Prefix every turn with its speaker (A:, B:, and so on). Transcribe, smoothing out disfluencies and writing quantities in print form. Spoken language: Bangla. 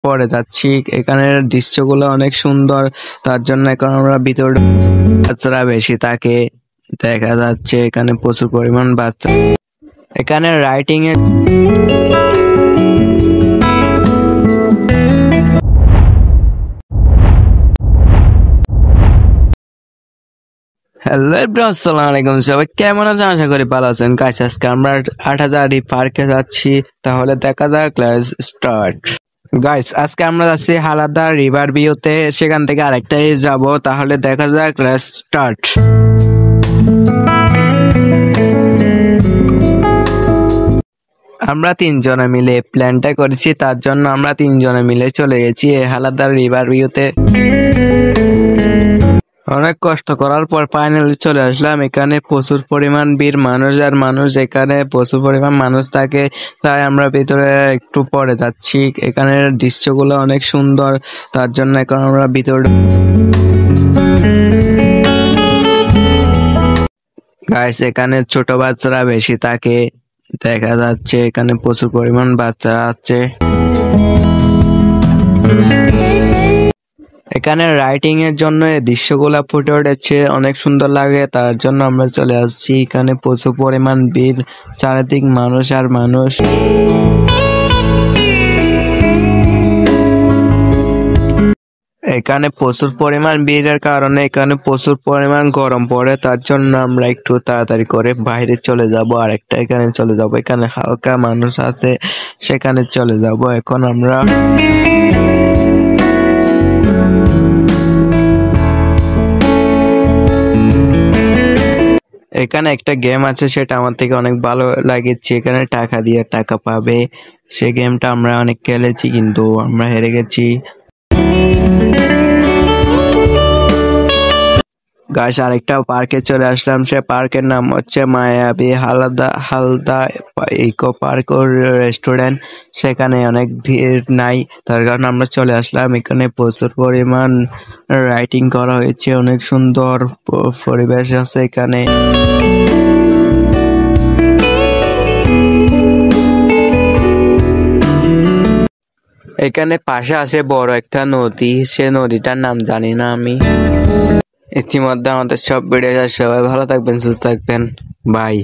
A: পরে যাচ্ছি। এখানের দৃশ্যগুলো অনেক সুন্দর, তার জন্য এখন আমরা ভিতরে বাচ্চারা বেশি থাকে দেখা যাচ্ছে। এখানে প্রচুর পরিমাণ বাচ্চা। এখানে রাইটিং এ হ্যালো এভরিওয়ান, আসসালামু আলাইকুম। সবাই কেমন আছেন? আশা করি ভালো আছেন। গাইস, আজকে আমরা 8000 পার্কে যাচ্ছি। তাহলে দেখা যাক, ক্লাস স্টার্ট। গাইস, আজকে আমরা যাচ্ছি হালাদা রিভার ভিউতে, সেখান থেকে আরেকটাই যাব। তাহলে দেখা যাক, ক্লাস স্টার্ট। আমরা 3 জনে মিলে প্ল্যানটা করেছি, তার জন্য আমরা 3 জনে মিলে চলে গেছি হালাদা রিভার ভিউতে। অনেক কষ্ট করার পর ফাইনালি চলে আসলাম। এখানে প্রচুর পরিমাণ ভিড়, মানুষ আর মানুষ। এখানে প্রচুর পরিমাণ মানুষ থাকে, তাই আমরা ভিতরে একটু পরে যাচ্ছি। এখানের দৃশ্যগুলো অনেক সুন্দর, তার জন্য এখন আমরা ভিতরে। গাইস, এখানে ছোট বাচ্চারা বেশি থাকে দেখা যাচ্ছে। এখানে প্রচুর পরিমাণ বাচ্চারা আছে। এখানে রাইটিং এর জন্য এই দৃশ্যগুলা ফুটে উঠেছে, অনেক সুন্দর লাগে, তার জন্য আমরা চলে আসছি। এখানে প্রচুর পরিমাণ ভিড়, চারিদিক মানুষ আর মানুষ। এখানে প্রচুর পরিমাণ ভিড়ের কারণে এখানে প্রচুর পরিমাণ গরম পড়ে, তার জন্য আমরা একটু তাড়াতাড়ি করে বাইরে চলে যাব। আরেকটা এখানে চলে যাব, এখানে হালকা মানুষ আছে, সেখানে চলে যাব এখন আমরা। এখানে একটা গেম আছে, সেটা আমার থেকে অনেক ভালো লাগেছে। এখানে টাকা দিয়ে টাকা পাবে, সে গেমটা আমরা অনেক খেলেছি, কিন্তু আমরা হেরে গেছি। গাইস, আরেকটা পার্কে চলে আসলাম। সে পার্কের নাম হচ্ছে মায়াবী হালদা ইকো পার্ক ও রেস্টুরেন্ট। সেখানে অনেক ভিড় নাই, তার কারণে আমরা চলে আসলাম। এখানে প্রচুর পরিমাণ রাইটিং করা হয়েছে, অনেক সুন্দর পরিবেশ আছে এখানে। এখানে পাশে আছে বড় একটা নদী, সে নদীটার নাম জানি না আমি। ইতিমধ্যে আমাদের সব ভিডিও, সবাই ভালো থাকবেন, সুস্থ থাকবেন, বাই।